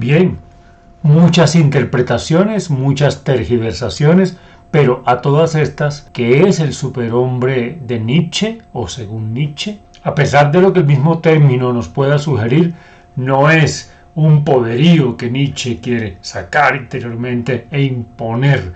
Bien, muchas interpretaciones, muchas tergiversaciones, pero a todas estas, ¿qué es el superhombre de Nietzsche o según Nietzsche? A pesar de lo que el mismo término nos pueda sugerir, no es un poderío que Nietzsche quiere sacar interiormente e imponer,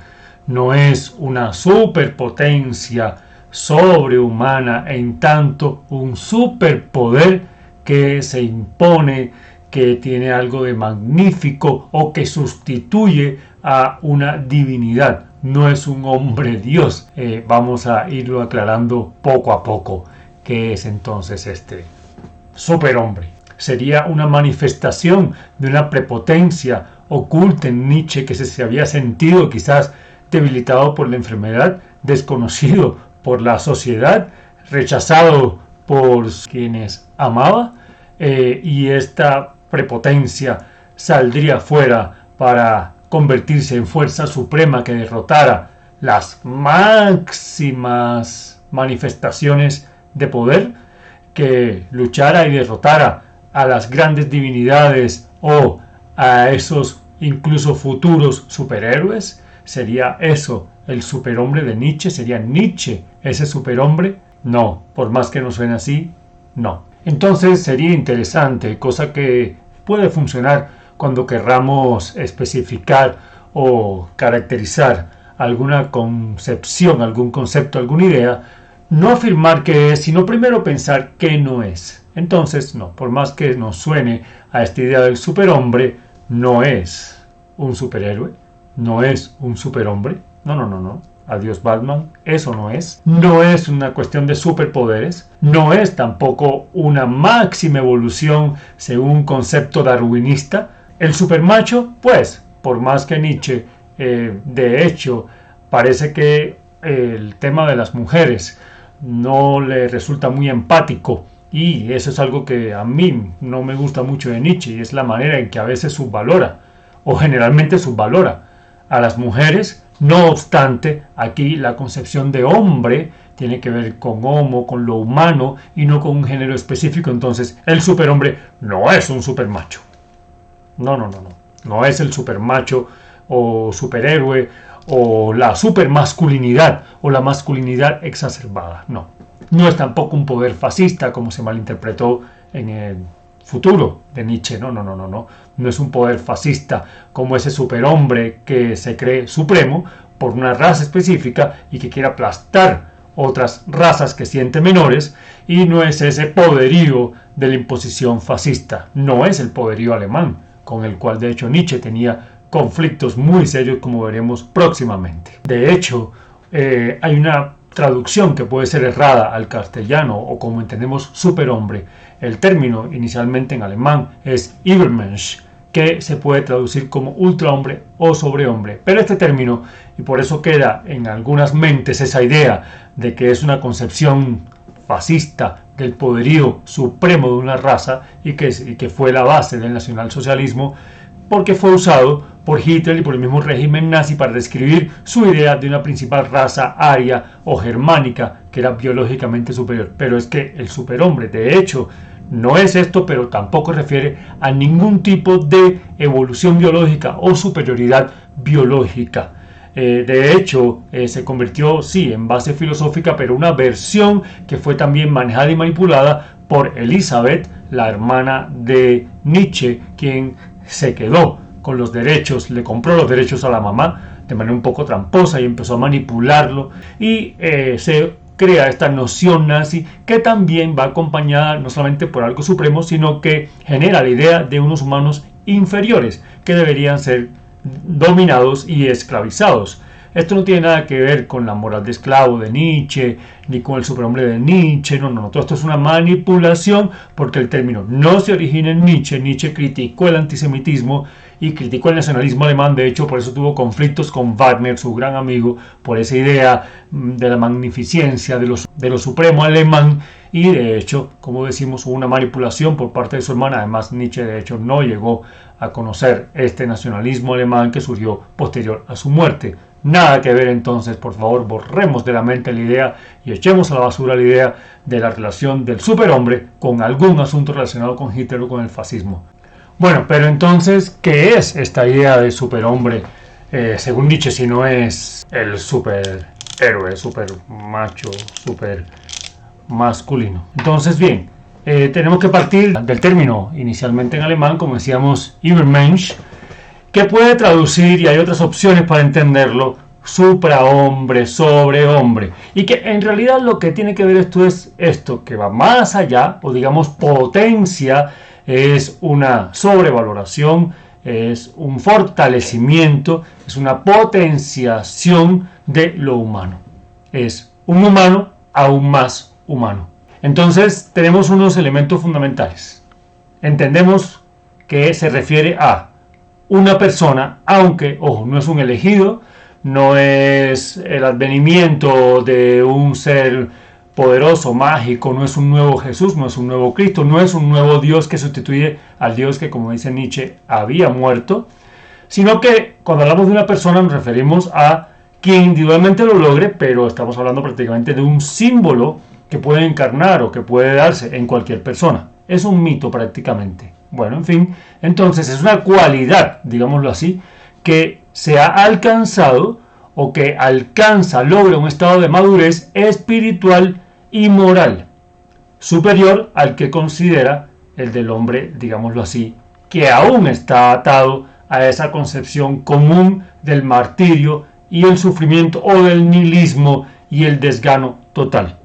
no es una superpotencia sobrehumana, en tanto un superpoder que se impone, que tiene algo de magnífico o que sustituye a una divinidad. No es un hombre Dios. Vamos a irlo aclarando poco a poco. ¿Qué es entonces este superhombre? Sería una manifestación de una prepotencia oculta en Nietzsche, que se había sentido quizás debilitado por la enfermedad, desconocido por la sociedad, rechazado por quienes amaba, y esta prepotencia saldría fuera para convertirse en fuerza suprema que derrotara las máximas manifestaciones de poder, que luchara y derrotara a las grandes divinidades o a esos incluso futuros superhéroes. ¿Sería eso el superhombre de Nietzsche? ¿Sería Nietzsche ese superhombre? No, por más que no suene así, no. Entonces sería interesante, cosa que puede funcionar cuando querramos especificar o caracterizar alguna concepción, algún concepto, alguna idea, no afirmar que es, sino primero pensar que no es. Entonces, no, por más que nos suene a esta idea del superhombre, no es un superhéroe, no es un superhombre, no. Adiós Batman, eso no es. No es una cuestión de superpoderes, no es tampoco una máxima evolución según un concepto darwinista. El supermacho, pues, por más que Nietzsche, de hecho, parece que el tema de las mujeres no le resulta muy empático, y eso es algo que a mí no me gusta mucho de Nietzsche, y es la manera en que a veces subvalora, o generalmente subvalora, a las mujeres. No obstante, aquí la concepción de hombre tiene que ver con homo, con lo humano, y no con un género específico. Entonces, el superhombre no es un supermacho. No es el supermacho o superhéroe o la supermasculinidad o la masculinidad exacerbada. No es tampoco un poder fascista, como se malinterpretó en el futuro de Nietzsche. No es un poder fascista como ese superhombre que se cree supremo por una raza específica y que quiere aplastar otras razas que siente menores, y no es ese poderío de la imposición fascista, no es el poderío alemán, con el cual de hecho Nietzsche tenía conflictos muy serios, como veremos próximamente. De hecho, hay una traducción que puede ser errada al castellano, o como entendemos superhombre. El término inicialmente en alemán es Übermensch, que se puede traducir como ultrahombre o sobrehombre, pero este término, y por eso queda en algunas mentes esa idea de que es una concepción fascista del poderío supremo de una raza, y que fue la base del nacionalsocialismo, porque fue usado por Hitler y por el mismo régimen nazi para describir su idea de una principal raza aria o germánica que era biológicamente superior. Pero es que el superhombre, de hecho, no es esto, pero tampoco refiere a ningún tipo de evolución biológica o superioridad biológica. De hecho, se convirtió, sí, en base filosófica, pero una versión que fue también manejada y manipulada por Elisabeth, la hermana de Nietzsche, quien se quedó con los derechos, le compró los derechos a la mamá de manera un poco tramposa y empezó a manipularlo, y se crea esta noción nazi que también va acompañada no solamente por algo supremo, sino que genera la idea de unos humanos inferiores que deberían ser dominados y esclavizados. Esto no tiene nada que ver con la moral de esclavo de Nietzsche, ni con el superhombre de Nietzsche, no. Todo esto es una manipulación, porque el término no se origina en Nietzsche. Nietzsche criticó el antisemitismo y criticó el nacionalismo alemán. De hecho, por eso tuvo conflictos con Wagner, su gran amigo, por esa idea de la magnificencia de lo supremo alemán. Y de hecho, como decimos, hubo una manipulación por parte de su hermana. Además, Nietzsche de hecho no llegó a conocer este nacionalismo alemán que surgió posterior a su muerte. Nada que ver. Entonces, por favor, borremos de la mente la idea y echemos a la basura la idea de la relación del superhombre con algún asunto relacionado con Hitler o con el fascismo. Bueno, pero entonces, ¿qué es esta idea de superhombre? Según Nietzsche, si no es el superhéroe, super macho, super masculino. Entonces, bien, tenemos que partir del término inicialmente en alemán, como decíamos, Übermensch, que puede traducir, y hay otras opciones para entenderlo, suprahombre, sobrehombre, y que en realidad lo que tiene que ver esto es esto, que va más allá, o digamos potencia, es una sobrevaloración, es un fortalecimiento, es una potenciación de lo humano. Es un humano aún más humano. Entonces tenemos unos elementos fundamentales. Entendemos que se refiere a una persona, aunque, ojo, no es un elegido, no es el advenimiento de un ser poderoso, mágico, no es un nuevo Jesús, no es un nuevo Cristo, no es un nuevo Dios que sustituye al Dios que, como dice Nietzsche, había muerto, sino que cuando hablamos de una persona nos referimos a quien individualmente lo logre, pero estamos hablando prácticamente de un símbolo que puede encarnar o que puede darse en cualquier persona. Es un mito prácticamente. Bueno, en fin, entonces es una cualidad, digámoslo así, que se ha alcanzado o que alcanza, logra un estado de madurez espiritual y moral superior al que considera el del hombre, digámoslo así, que aún está atado a esa concepción común del martirio y el sufrimiento o del nihilismo y el desgano total.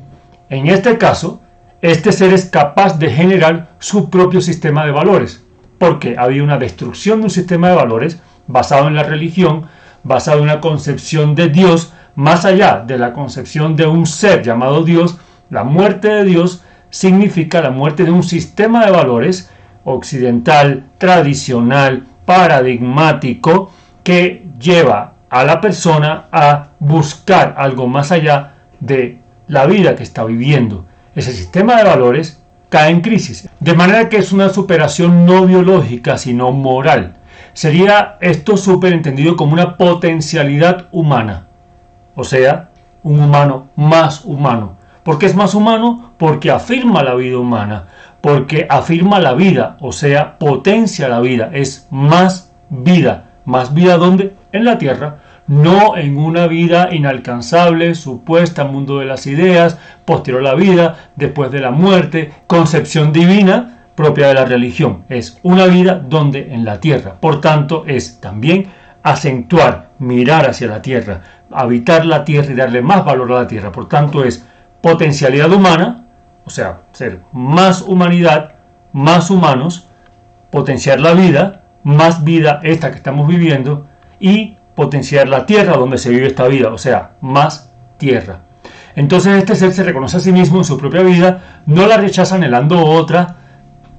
En este caso, este ser es capaz de generar su propio sistema de valores, porque había una destrucción de un sistema de valores basado en la religión, basado en una concepción de Dios, más allá de la concepción de un ser llamado Dios. La muerte de Dios significa la muerte de un sistema de valores occidental, tradicional, paradigmático, que lleva a la persona a buscar algo más allá de la vida que está viviendo. Ese sistema de valores cae en crisis, de manera que es una superación no biológica, sino moral. Sería esto superentendido como una potencialidad humana, o sea, un humano más humano. ¿Por qué es más humano? Porque afirma la vida humana, porque afirma la vida, o sea, potencia la vida, es más vida. ¿Más vida dónde? En la tierra. No en una vida inalcanzable, supuesta, mundo de las ideas, posterior a la vida, después de la muerte, concepción divina propia de la religión. Es una vida donde en la tierra. Por tanto, es también acentuar, mirar hacia la tierra, habitar la tierra y darle más valor a la tierra. Por tanto, es potencialidad humana, o sea, ser más humanidad, más humanos, potenciar la vida, más vida esta que estamos viviendo, y potenciar la tierra donde se vive esta vida, o sea, más tierra. Entonces este ser se reconoce a sí mismo en su propia vida, no la rechaza anhelando otra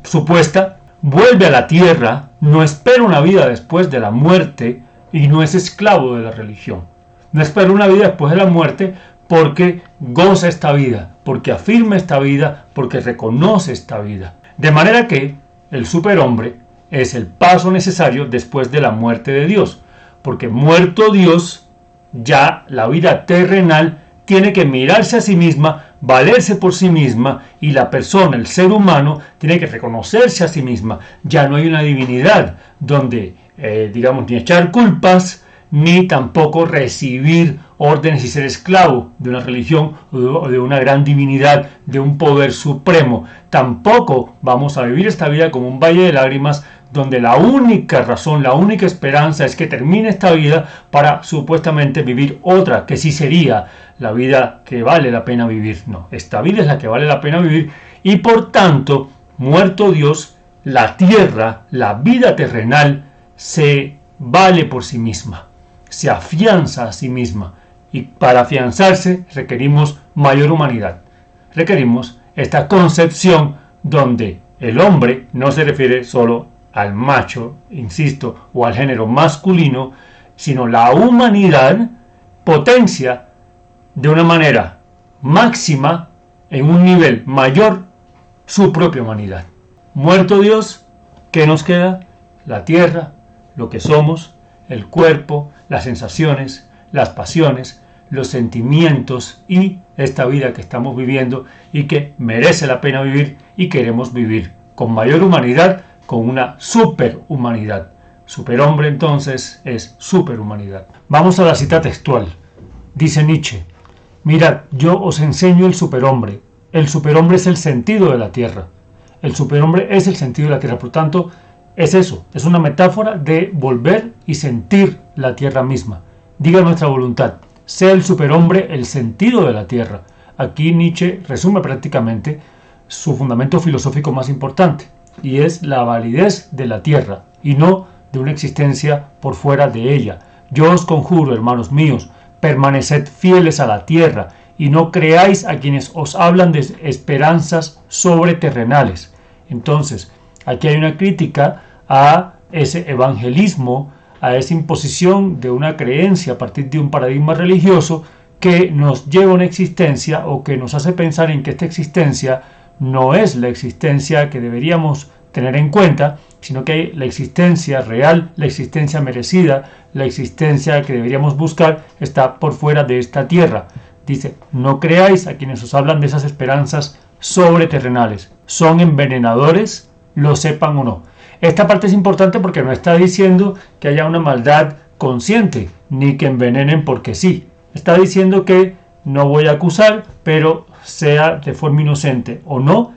supuesta, vuelve a la tierra, no espera una vida después de la muerte y no es esclavo de la religión. No espera una vida después de la muerte porque goza esta vida, porque afirma esta vida, porque reconoce esta vida. De manera que el superhombre es el paso necesario después de la muerte de Dios. Porque muerto Dios, ya la vida terrenal tiene que mirarse a sí misma, valerse por sí misma, y la persona, el ser humano, tiene que reconocerse a sí misma. Ya no hay una divinidad donde, ni echar culpas, ni tampoco recibir órdenes y ser esclavo de una religión o de una gran divinidad, de un poder supremo. Tampoco vamos a vivir esta vida como un valle de lágrimas, donde la única razón, la única esperanza es que termine esta vida para supuestamente vivir otra, que sí sería la vida que vale la pena vivir. No, esta vida es la que vale la pena vivir, y por tanto, muerto Dios, la tierra, la vida terrenal, se vale por sí misma, se afianza a sí misma, y para afianzarse requerimos mayor humanidad, requerimos esta concepción donde el hombre no se refiere solo al macho, insisto, o al género masculino, sino la humanidad potencia de una manera máxima, en un nivel mayor, su propia humanidad. Muerto Dios, ¿qué nos queda? La tierra, lo que somos, el cuerpo, las sensaciones, las pasiones, los sentimientos y esta vida que estamos viviendo y que merece la pena vivir y queremos vivir con mayor humanidad, con una superhumanidad. Superhombre entonces es superhumanidad. Vamos a la cita textual. Dice Nietzsche: mirad, yo os enseño el superhombre. El superhombre es el sentido de la tierra. El superhombre es el sentido de la tierra. Por tanto, es eso. Es una metáfora de volver y sentir la tierra misma. Diga nuestra voluntad: sea el superhombre el sentido de la tierra. Aquí Nietzsche resume prácticamente su fundamento filosófico más importante, y es la validez de la tierra, y no de una existencia por fuera de ella. Yo os conjuro, hermanos míos, permaneced fieles a la tierra, y no creáis a quienes os hablan de esperanzas sobreterrenales. Entonces, aquí hay una crítica a ese evangelismo, a esa imposición de una creencia a partir de un paradigma religioso que nos lleva a una existencia, o que nos hace pensar en que esta existencia no es la existencia que deberíamos tener en cuenta, sino que hay la existencia real, la existencia merecida, la existencia que deberíamos buscar está por fuera de esta tierra. Dice: no creáis a quienes os hablan de esas esperanzas sobreterrenales. Son envenenadores, lo sepan o no. Esta parte es importante porque no está diciendo que haya una maldad consciente, ni que envenenen porque sí. Está diciendo que no voy a acusar, pero sea de forma inocente o no,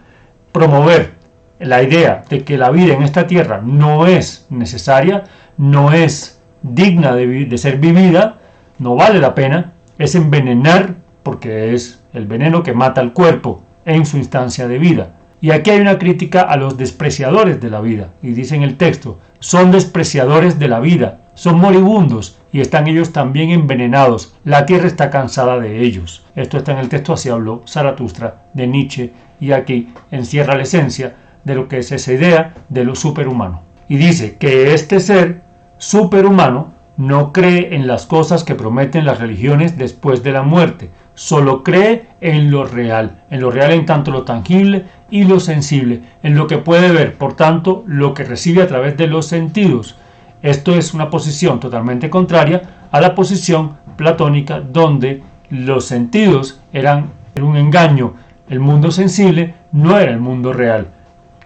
promover la idea de que la vida en esta tierra no es necesaria, no es digna de ser vivida, no vale la pena, es envenenar, porque es el veneno que mata al cuerpo en su instancia de vida. Y aquí hay una crítica a los despreciadores de la vida, y dice en el texto: son despreciadores de la vida, son moribundos, y están ellos también envenenados, la tierra está cansada de ellos. Esto está en el texto Así habló Zaratustra de Nietzsche, y aquí encierra la esencia de lo que es esa idea de lo superhumano. Y dice que este ser superhumano no cree en las cosas que prometen las religiones después de la muerte, solo cree en lo real en tanto lo tangible y lo sensible, en lo que puede ver, por tanto, lo que recibe a través de los sentidos. Esto es una posición totalmente contraria a la posición platónica, donde los sentidos eran un engaño, el mundo sensible no era el mundo real.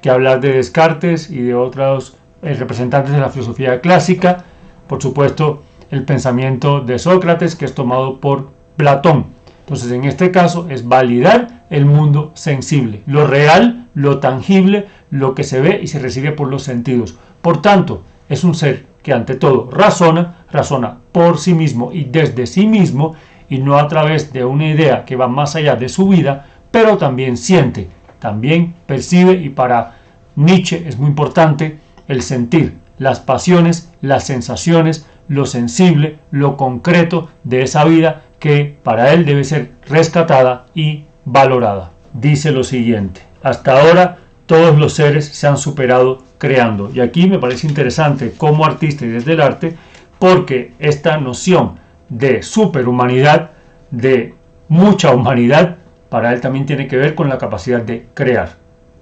Que hablar de Descartes y de otros representantes de la filosofía clásica, por supuesto el pensamiento de Sócrates, que es tomado por Platón. Entonces, en este caso es validar el mundo sensible, lo real, lo tangible, lo que se ve y se recibe por los sentidos. Por tanto, es un ser que ante todo razona por sí mismo y desde sí mismo, y no a través de una idea que va más allá de su vida, pero también siente, también percibe, y para Nietzsche es muy importante el sentir, las pasiones, las sensaciones, lo sensible, lo concreto de esa vida que para él debe ser rescatada y valorada. Dice lo siguiente: hasta ahora todos los seres se han superado creando. Y aquí me parece interesante como artista y desde el arte, porque esta noción de superhumanidad, de mucha humanidad, para él también tiene que ver con la capacidad de crear.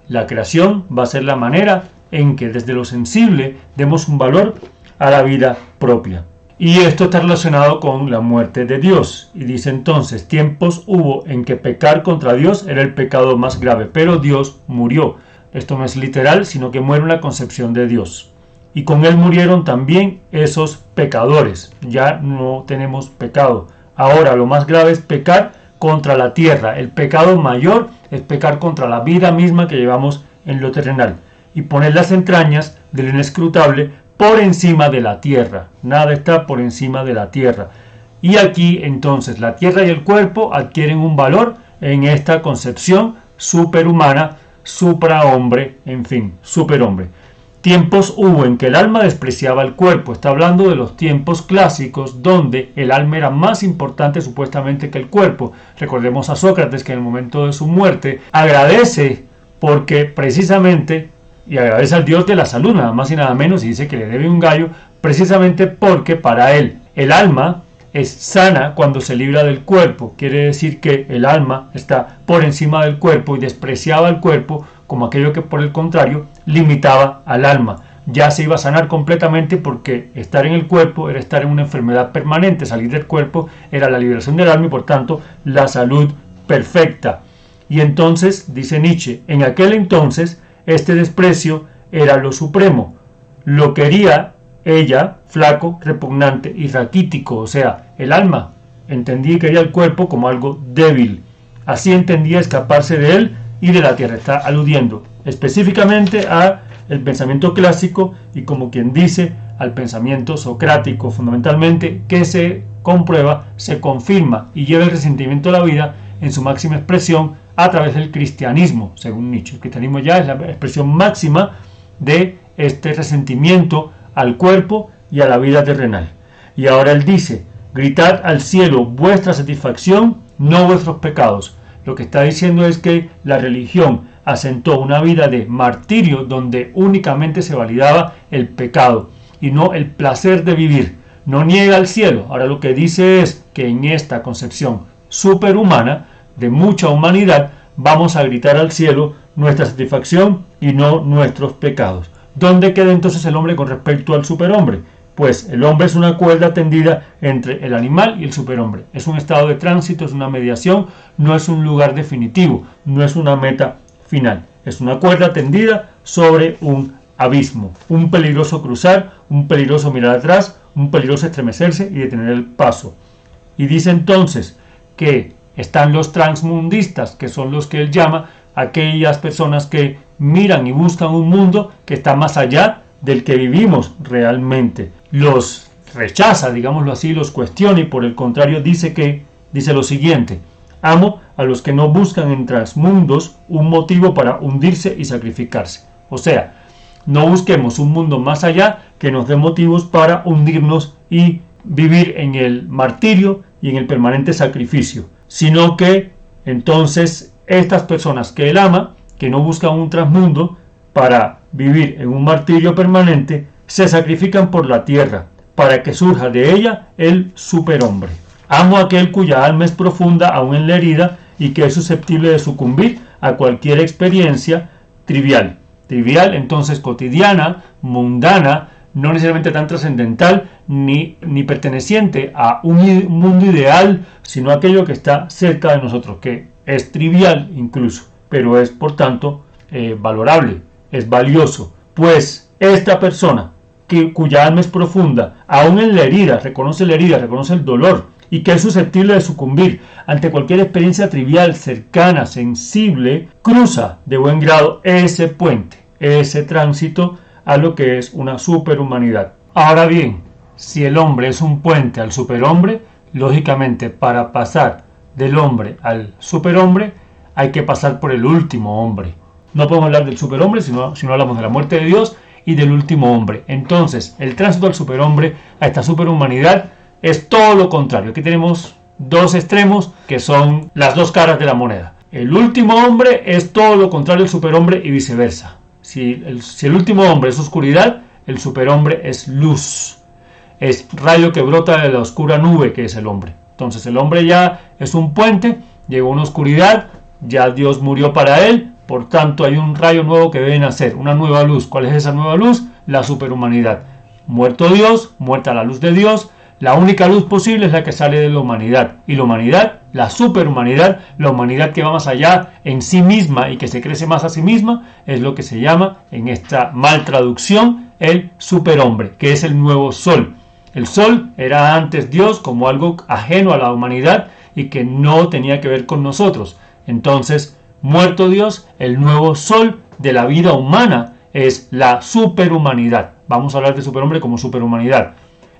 La creación va a ser la manera en que desde lo sensible demos un valor a la vida propia. Y esto está relacionado con la muerte de Dios. Y dice entonces: tiempos hubo en que pecar contra Dios era el pecado más grave, pero Dios murió. Esto no es literal, sino que muere una concepción de Dios. Y con él murieron también esos pecadores. Ya no tenemos pecado. Ahora lo más grave es pecar contra la tierra. El pecado mayor es pecar contra la vida misma que llevamos en lo terrenal, y poner las entrañas de lo inescrutable por encima de la tierra. Nada está por encima de la tierra. Y aquí entonces la tierra y el cuerpo adquieren un valor en esta concepción superhumana, suprahombre, en fin, superhombre. Tiempos hubo en que el alma despreciaba el cuerpo. Está hablando de los tiempos clásicos, donde el alma era más importante supuestamente que el cuerpo. Recordemos a Sócrates, que en el momento de su muerte agradece porque precisamente, y agradece al dios de la salud, nada más y nada menos, y dice que le debe un gallo, precisamente porque para él el alma es sana cuando se libra del cuerpo. Quiere decir que el alma está por encima del cuerpo, y despreciaba al cuerpo como aquello que por el contrario limitaba al alma. Ya se iba a sanar completamente, porque estar en el cuerpo era estar en una enfermedad permanente. Salir del cuerpo era la liberación del alma y por tanto la salud perfecta. Y entonces, dice Nietzsche, en aquel entonces este desprecio era lo supremo. Lo quería ella flaco, repugnante y raquítico, o sea, el alma entendía y quería el cuerpo como algo débil. Así entendía escaparse de él y de la tierra. Está aludiendo específicamente a el pensamiento clásico y, como quien dice, al pensamiento socrático, fundamentalmente, que se comprueba, se confirma y lleva el resentimiento a la vida en su máxima expresión a través del cristianismo, según Nietzsche. El cristianismo ya es la expresión máxima de este resentimiento al cuerpo y a la vida terrenal. Y ahora él dice: gritad al cielo vuestra satisfacción, no vuestros pecados. Lo que está diciendo es que la religión asentó una vida de martirio donde únicamente se validaba el pecado y no el placer de vivir. No niega el cielo. Ahora lo que dice es que en esta concepción superhumana de mucha humanidad vamos a gritar al cielo nuestra satisfacción y no nuestros pecados. ¿Dónde queda entonces el hombre con respecto al superhombre? Pues el hombre es una cuerda tendida entre el animal y el superhombre. Es un estado de tránsito, es una mediación, no es un lugar definitivo, no es una meta final. Es una cuerda tendida sobre un abismo, un peligroso cruzar, un peligroso mirar atrás, un peligroso estremecerse y detener el paso. Y dice entonces que están los transmundistas, que son los que él llama aquellas personas que miran y buscan un mundo que está más allá del que vivimos realmente. Los rechaza, digámoslo así, los cuestiona y por el contrario dice lo siguiente: amo a los que no buscan en transmundos un motivo para hundirse y sacrificarse. O sea, no busquemos un mundo más allá que nos dé motivos para hundirnos y vivir en el martirio y en el permanente sacrificio, sino que entonces estas personas que él ama, que no buscan un transmundo para vivir en un martirio permanente, se sacrifican por la tierra para que surja de ella el superhombre. Amo a aquel cuya alma es profunda aún en la herida y que es susceptible de sucumbir a cualquier experiencia trivial. Trivial, entonces cotidiana, mundana, no necesariamente tan trascendental ni perteneciente a un mundo ideal, sino aquello que está cerca de nosotros, que es trivial incluso, pero es por tanto valorable, es valioso. Pues esta persona cuya alma es profunda, aún en la herida, reconoce el dolor y que es susceptible de sucumbir ante cualquier experiencia trivial, cercana, sensible, cruza de buen grado ese puente, ese tránsito a lo que es una superhumanidad. Ahora bien, si el hombre es un puente al superhombre, lógicamente para pasar del hombre al superhombre hay que pasar por el último hombre. No podemos hablar del superhombre si no hablamos de la muerte de Dios y del último hombre. Entonces, el tránsito al superhombre, a esta superhumanidad, es todo lo contrario. Aquí tenemos dos extremos que son las dos caras de la moneda. El último hombre es todo lo contrario al superhombre y viceversa. Si el último hombre es oscuridad, el superhombre es luz. Es rayo que brota de la oscura nube que es el hombre. Entonces el hombre ya es un puente, llegó a una oscuridad, ya Dios murió para él, por tanto hay un rayo nuevo que debe nacer, una nueva luz. ¿Cuál es esa nueva luz? La superhumanidad. Muerto Dios, muerta la luz de Dios, la única luz posible es la que sale de la humanidad. Y la humanidad, la superhumanidad, la humanidad que va más allá en sí misma y que se crece más a sí misma, es lo que se llama, en esta mal traducción, el superhombre, que es el nuevo sol. El sol era antes Dios como algo ajeno a la humanidad y que no tenía que ver con nosotros. Entonces, muerto Dios, el nuevo sol de la vida humana es la superhumanidad. Vamos a hablar de superhombre como superhumanidad.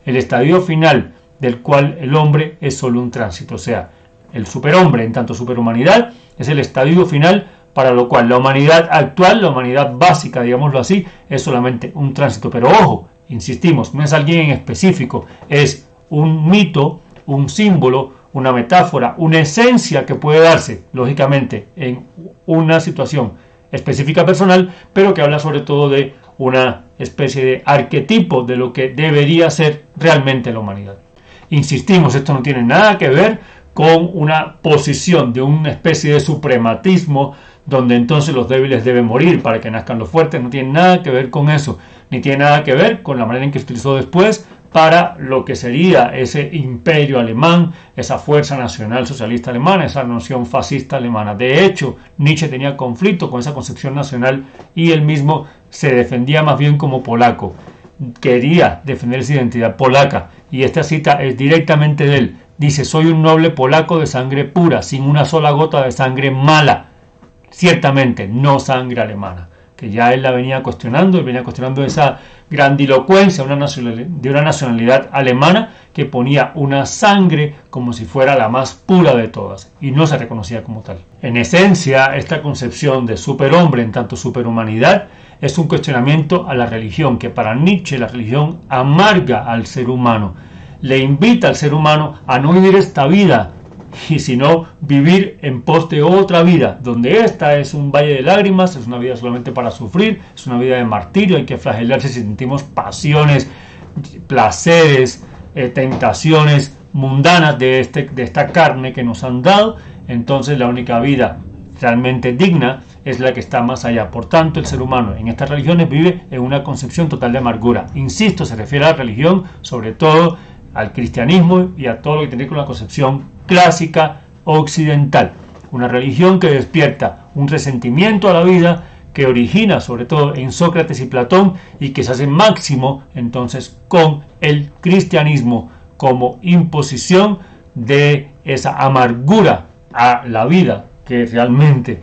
El estadio final del cual el hombre es solo un tránsito. O sea, el superhombre en tanto superhumanidad es el estadio final para lo cual la humanidad actual, la humanidad básica, digámoslo así, es solamente un tránsito. Pero ojo, insistimos, no es alguien en específico, es un mito, un símbolo, una metáfora, una esencia que puede darse, lógicamente, en una situación específica personal, pero que habla sobre todo de una especie de arquetipo de lo que debería ser realmente la humanidad. Insistimos, esto no tiene nada que ver con una posición de una especie de suprematismo donde entonces los débiles deben morir para que nazcan los fuertes. No tiene nada que ver con eso, ni tiene nada que ver con la manera en que se utilizó después para lo que sería ese imperio alemán, esa fuerza nacional socialista alemana, esa noción fascista alemana. De hecho, Nietzsche tenía conflicto con esa concepción nacional y él mismo se defendía más bien como polaco, quería defender su identidad polaca, y esta cita es directamente de él. Dice: soy un noble polaco de sangre pura, sin una sola gota de sangre mala, ciertamente no sangre alemana. Que ya él la venía cuestionando, él venía cuestionando esa grandilocuencia de una nacionalidad alemana que ponía una sangre como si fuera la más pura de todas, y no se reconocía como tal. En esencia, esta concepción de superhombre en tanto superhumanidad es un cuestionamiento a la religión, que para Nietzsche la religión amarga al ser humano, le invita al ser humano a no vivir esta vida, y sino vivir en pos de otra vida, donde esta es un valle de lágrimas, es una vida solamente para sufrir, es una vida de martirio, hay que flagelarse si sentimos pasiones, placeres, tentaciones mundanas de esta carne que nos han dado. Entonces la única vida realmente digna es la que está más allá. Por tanto, el ser humano en estas religiones vive en una concepción total de amargura. Insisto, se refiere a la religión, sobre todo al cristianismo y a todo lo que tiene que ver con la concepción clásica occidental. Una religión que despierta un resentimiento a la vida, que origina sobre todo en Sócrates y Platón, y que se hace máximo entonces con el cristianismo como imposición de esa amargura a la vida que realmente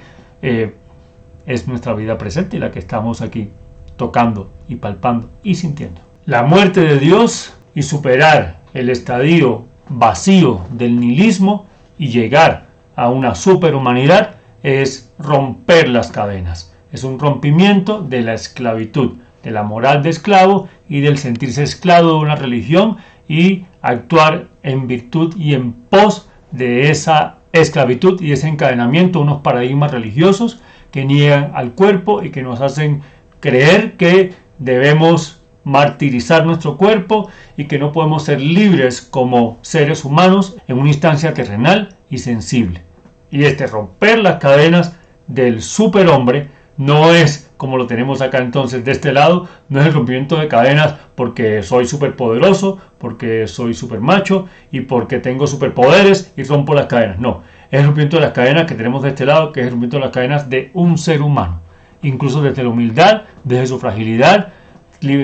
es nuestra vida presente y la que estamos aquí tocando y palpando y sintiendo. La muerte de Dios y superar el estadio vacío del nihilismo y llegar a una superhumanidad es romper las cadenas. Es un rompimiento de la esclavitud, de la moral de esclavo y del sentirse esclavo de una religión, y actuar en virtud y en pos de esa esclavitud y ese encadenamiento, unos paradigmas religiosos que niegan al cuerpo y que nos hacen creer que debemos martirizar nuestro cuerpo y que no podemos ser libres como seres humanos en una instancia terrenal y sensible. Y romper las cadenas del superhombre no es como lo tenemos acá entonces de este lado, no es el rompimiento de cadenas porque soy superpoderoso, porque soy supermacho y porque tengo superpoderes y rompo las cadenas. No, es el rompimiento de las cadenas que tenemos de este lado, que es el rompimiento de las cadenas de un ser humano, incluso desde la humildad, desde su fragilidad.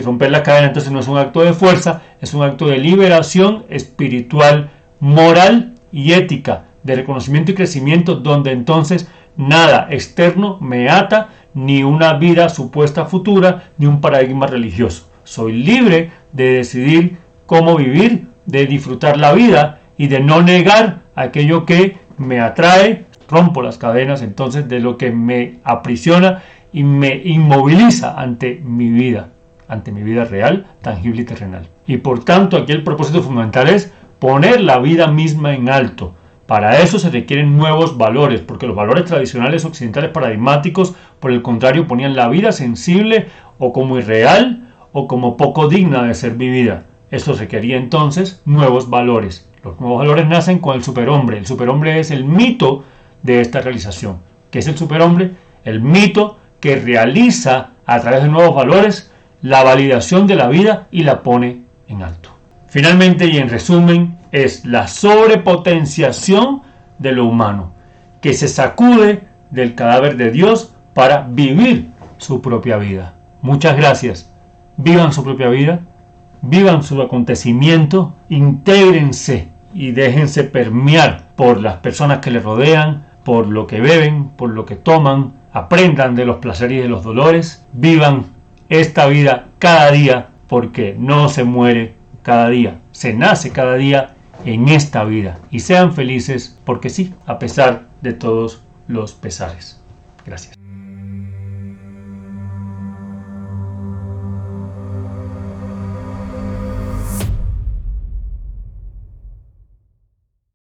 Romper las cadenas entonces no es un acto de fuerza, es un acto de liberación espiritual, moral y ética, de reconocimiento y crecimiento, donde entonces nada externo me ata, ni una vida supuesta futura, ni un paradigma religioso. Soy libre de decidir cómo vivir, de disfrutar la vida y de no negar aquello que me atrae. Rompo las cadenas entonces de lo que me aprisiona y me inmoviliza ante mi vida real, tangible y terrenal. Y por tanto aquí el propósito fundamental es poner la vida misma en alto. Para eso se requieren nuevos valores, porque los valores tradicionales occidentales paradigmáticos, por el contrario, ponían la vida sensible o como irreal o como poco digna de ser vivida. Esto requería entonces nuevos valores. Los nuevos valores nacen con el superhombre. El superhombre es el mito de esta realización. ¿Qué es el superhombre? El mito que realiza a través de nuevos valores la validación de la vida y la pone en alto. Finalmente y en resumen, es la sobrepotenciación de lo humano, que se sacude del cadáver de Dios para vivir su propia vida. Muchas gracias. Vivan su propia vida, vivan su acontecimiento, intégrense y déjense permear por las personas que les rodean, por lo que beben, por lo que toman, aprendan de los placeres y de los dolores, vivan esta vida cada día, porque no se muere cada día, se nace cada día en esta vida, y sean felices porque sí, a pesar de todos los pesares. Gracias.